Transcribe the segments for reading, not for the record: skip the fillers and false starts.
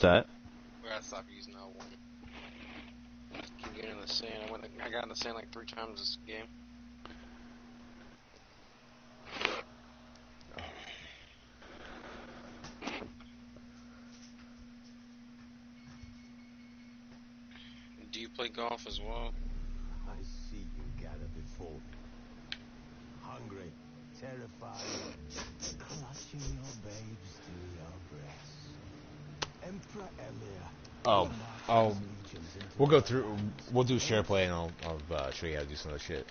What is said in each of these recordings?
that? Where I stopped using L1. Keep getting in the sand. I got in the sand like 3 times this game. Do you play golf as well? I see you gather before me. Hungry, terrified, clutching your babes to your breasts. Emperor Emir. We'll go through. We'll do share play, and I'll show you how to do some of the shit.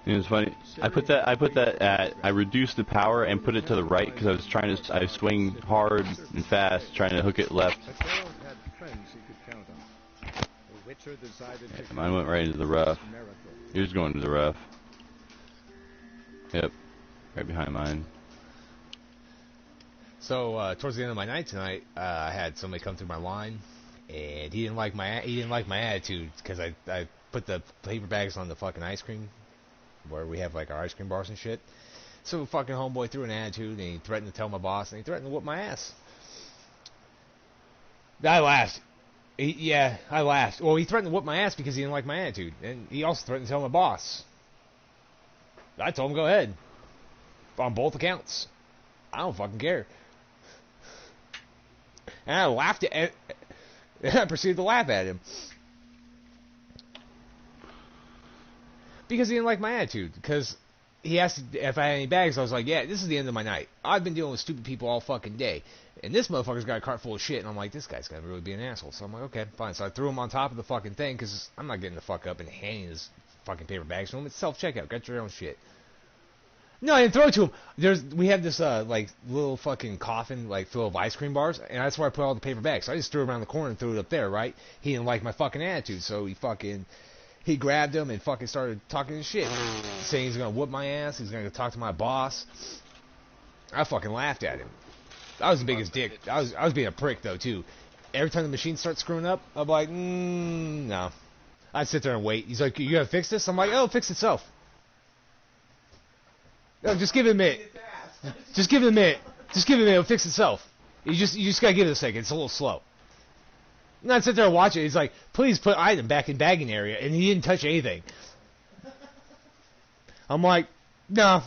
It was funny. I put that at. I reduced the power and put it to the right because I was trying to. I swing hard and fast, trying to hook it left. Mine went right into the rough. Yours going to the rough. Yep, right behind mine. So towards the end of my night tonight, I had somebody come through my line, and he didn't like my attitude because I put the paper bags on the fucking ice cream, where we have like our ice cream bars and shit. So fucking homeboy threw an attitude, and he threatened to tell my boss, and he threatened to whoop my ass. I laughed. I laughed. Well, he threatened to whoop my ass because he didn't like my attitude, and he also threatened to tell my boss. I told him go ahead, on both accounts. I don't fucking care. And I laughed at, and I proceeded to laugh at him. Because he didn't like my attitude. Because he asked if I had any bags. I was like, yeah, this is the end of my night. I've been dealing with stupid people all fucking day. And this motherfucker's got a cart full of shit. And I'm like, this guy's got to really be an asshole. So I'm like, okay, fine. So I threw him on top of the fucking thing. Because I'm not getting the fuck up and handing his fucking paper bags to him. It's self-checkout. Got your own shit. No, I didn't throw it to him. We have this like little fucking coffin like full of ice cream bars, and that's where I put all the paper bags. So I just threw it around the corner and threw it up there, right? He didn't like my fucking attitude, so he grabbed them and fucking started talking shit, saying he's gonna whoop my ass. He's gonna go talk to my boss. I fucking laughed at him. I was the biggest dick. I was being a prick though too. Every time the machine starts screwing up, I'm like, no. I'd sit there and wait. He's like, you gonna fix this? I'm like, oh, it'll fix itself. No, just give it a minute. Just give it a minute. Just give it a minute. It'll fix itself. You just gotta give it a second. It's a little slow. And I'd sit there and watch it. He's like, please put item back in bagging area, and he didn't touch anything. I'm like, no.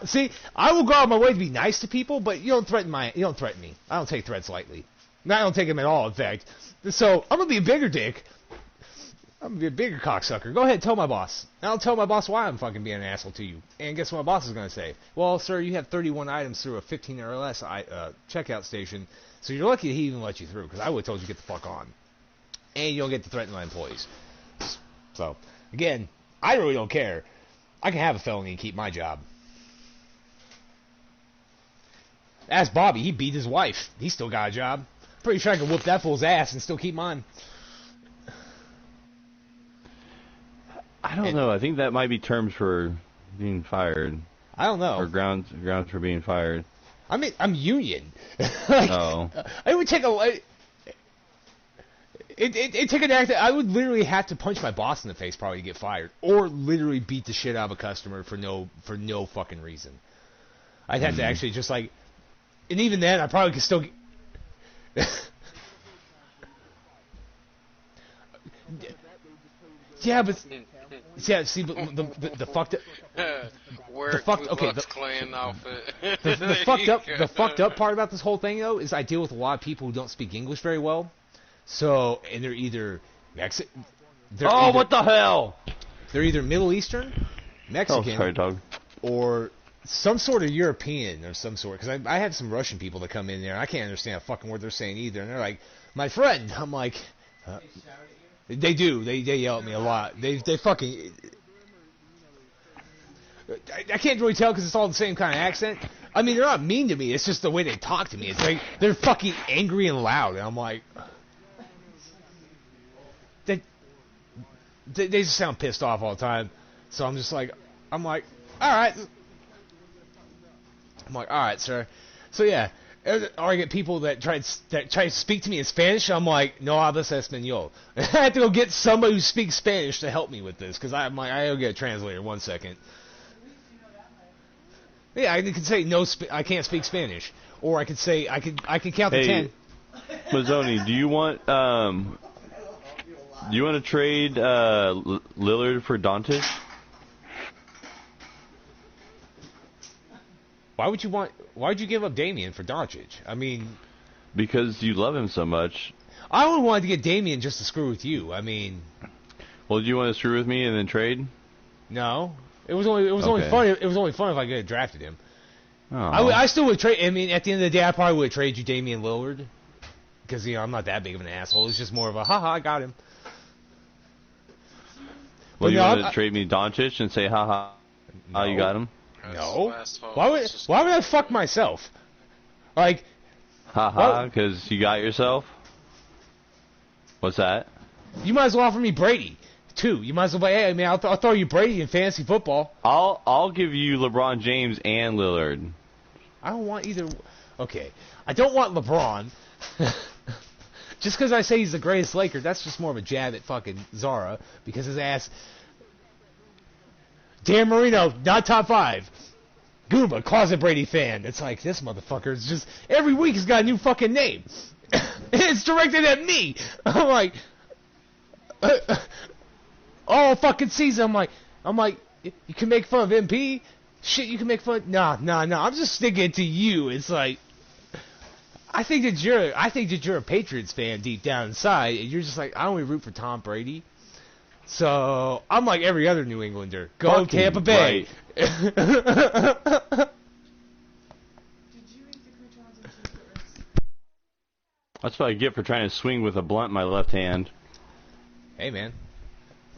See, I will go out of my way to be nice to people, but you don't threaten me. I don't take threats lightly. I don't take them at all, in fact. So I'm gonna be a bigger dick. I'm gonna be a bigger cocksucker. Go ahead, tell my boss. And I'll tell my boss why I'm fucking being an asshole to you. And guess what my boss is gonna say? Well, sir, you have 31 items through a 15 or less checkout station, so you're lucky he even let you through, because I would have told you to get the fuck on. And you don't get to threaten my employees. So, again, I really don't care. I can have a felony and keep my job. Ask Bobby, he beat his wife. He still got a job. Pretty sure I can whoop that fool's ass and still keep mine. I don't know. I think that might be terms for being fired. I don't know. Or grounds for being fired. I mean, I'm union. Oh. It would take it take an act. I would literally have to punch my boss in the face probably to get fired, or literally beat the shit out of a customer for no fucking reason. I'd have to actually just like, and even then, I probably could still. Yeah, but. Yeah, see, but the fucked up. The fucked up part about this whole thing though is I deal with a lot of people who don't speak English very well. So, and they're either Mexican. What the hell? They're either Middle Eastern, Mexican, or some sort of European of some sort. Because I have some Russian people that come in there, and I can't understand a fucking word they're saying either. And they're like, "My friend," I'm like. They do. They yell at me a lot. They fucking. I can't really tell because it's all the same kind of accent. I mean, they're not mean to me. It's just the way they talk to me. It's like they're fucking angry and loud, and I'm like, they just sound pissed off all the time. So I'm just like, all right. I'm like, all right, sir. So yeah. Or I get people that try to speak to me in Spanish. I'm like, no hablas español. I have to go get somebody who speaks Spanish to help me with this because I gotta get a translator. 1 second. Yeah, I could say no. I can't speak Spanish, or I could say I could count to Hey, 10. Mazzoni, do you want to trade Lillard for Doncic? Why would you give up Damian for Doncic? I mean, Because you love him so much. I only wanted to get Damian just to screw with you. I mean, Well, do you want to screw with me and then trade? no. It was only Okay. fun. It was only fun if I could have drafted him. Oh. I still would trade. I mean, at the end of the day, I probably would trade you Damian Lillard because I'm not that big of an asshole. It's just more of a haha, I got him. Well, you no, want to trade me Doncic and say, haha, No. you got him? No. Last vote. Why would I fuck myself? Like, Haha, What? because you got yourself? What's that? you might as well offer me Brady too. You might as well be, hey man, I'll throw you Brady in fantasy football. I'll give you LeBron James and Lillard. I don't want either. Okay, I don't want LeBron. Just because I say he's the greatest Laker, that's just more of a jab at fucking Zara because his ass. Dan Marino, not top 5. Goomba, closet Brady fan. It's like this motherfucker is just every week he's got a new fucking name. It's directed at me. I'm like, all fucking season. I'm like, you can make fun of MP. Shit, you can make fun. Nah. I'm just sticking to you. It's like, I think that you're a Patriots fan deep down inside, and you're just like, I only root for Tom Brady. So I'm like every other New Englander. Go Fucking Tampa Bay. Did you eat the croutons and cheeseburgers? That's what I get for trying to swing with a blunt in my left hand. Hey man,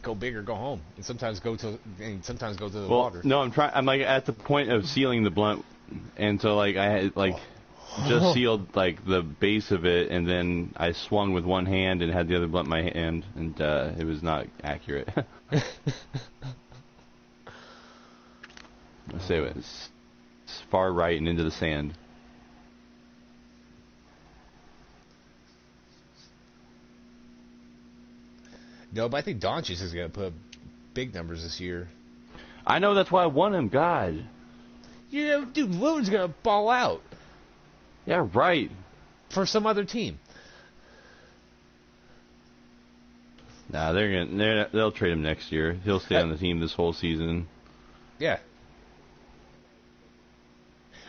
go big or go home, and sometimes go to the Well, water. no, I'm like at the point of sealing the blunt, and so like I had just sealed like the base of it, and then I swung with one hand and had the other blunt in my hand, and it was not accurate. I say it was far right and into the sand. No, but I think Doncic is gonna put up big numbers this year. I know, that's why I want him. God. You know, dude, Lillard's gonna ball out Yeah, right. for some other team. Nah, they'll trade him next year. He'll stay on the team this whole season. Yeah.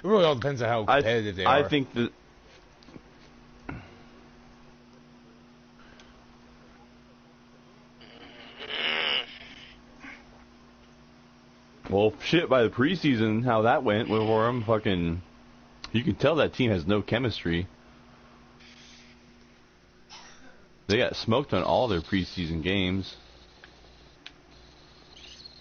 It really all depends on how competitive they are. I think that. Well, shit, by the preseason, how that went for him, fucking. You can tell that team has no chemistry. They got smoked on all their preseason games.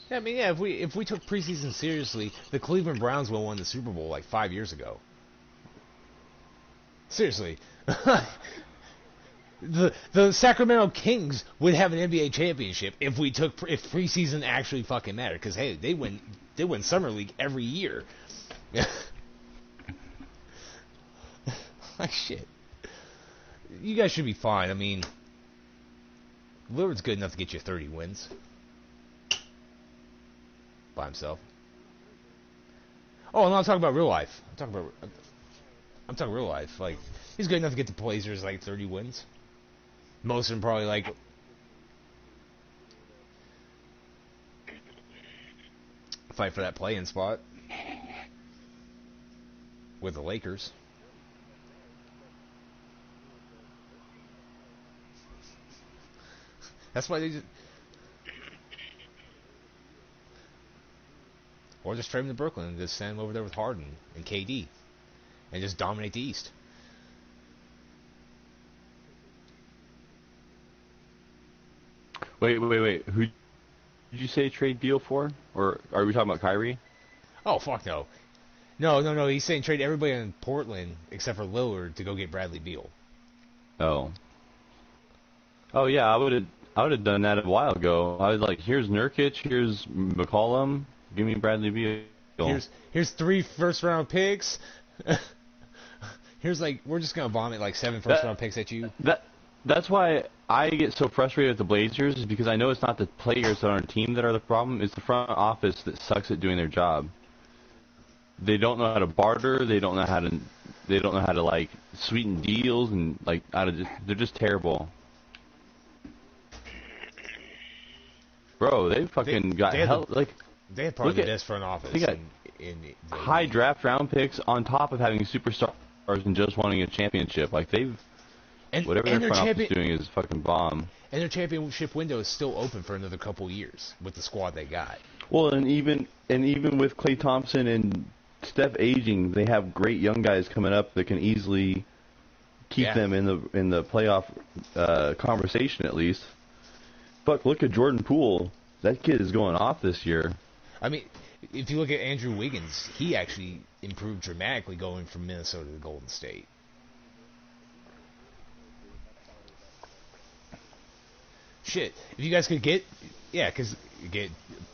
Yeah, I mean, yeah. If we took preseason seriously, the Cleveland Browns would have won the Super Bowl like 5 years ago. Seriously, the Sacramento Kings would have an NBA championship if preseason actually fucking mattered. Because hey, they win summer league every year. Like shit. You guys should be fine. I mean, Lillard's good enough to get you 30 wins. By himself. Oh, and I'm talking about real life. I'm talking real life. Like, he's good enough to get the Blazers like 30 wins. Most of them probably like fight for that play-in spot with the Lakers. That's why they just... Or just trade him to Brooklyn and just send him over there with Harden and KD and just dominate the East. Wait. Who did you say trade Beal for? Or are we talking about Kyrie? Oh, fuck no. No. He's saying trade everybody in Portland except for Lillard to go get Bradley Beal. Oh. Oh yeah, I would have done that a while ago. I was like, here's Nurkic, here's McCollum, give me Bradley Beal. Here's 3 first-round picks. Here's like, we're just going to vomit like 7 first-round picks at you. That's why I get so frustrated with the Blazers, is because I know it's not the players on our team that are the problem, it's the front office that sucks at doing their job. they don't know how to barter. They don't know how to. They don't know how to like sweeten deals and like they're just terrible. Bro, they fucking got they had hell like They had probably Look the at- best front office they got in the high league. draft round picks on top of having superstars and just winning a championship. Like whatever and their their front office champion, is doing is fucking bomb. and their championship window is still open for another couple years with the squad they got. Well, and even with Klay Thompson and Steph aging, they have great young guys coming up that can easily keep Yeah. them in the playoff conversation at least. Fuck, look at Jordan Poole. That kid is going off this year. I mean, if you look at Andrew Wiggins, he actually improved dramatically going from Minnesota to Golden State. Shit, if you guys could get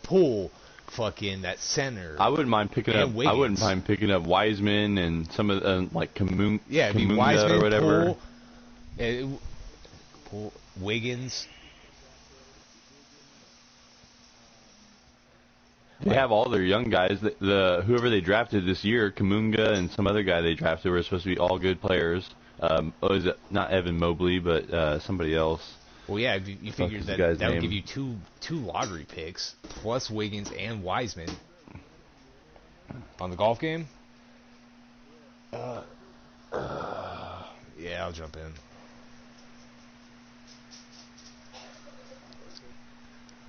Poole, fucking that center. I wouldn't mind picking And up. I wouldn't Wiggins. mind picking up Wiseman and some of like Kamunga, Yeah, it'd be Kamunga Wiseman, or whatever. Poole, Wiggins. They have all their young guys. Whoever they drafted this year, Kamunga and some other guy they drafted were supposed to be all good players. Is it not Evan Mobley, but somebody else? Well, yeah, you figure is the that guy's would name? give you two lottery picks plus Wiggins and Wiseman on the golf game. Yeah, I'll jump in.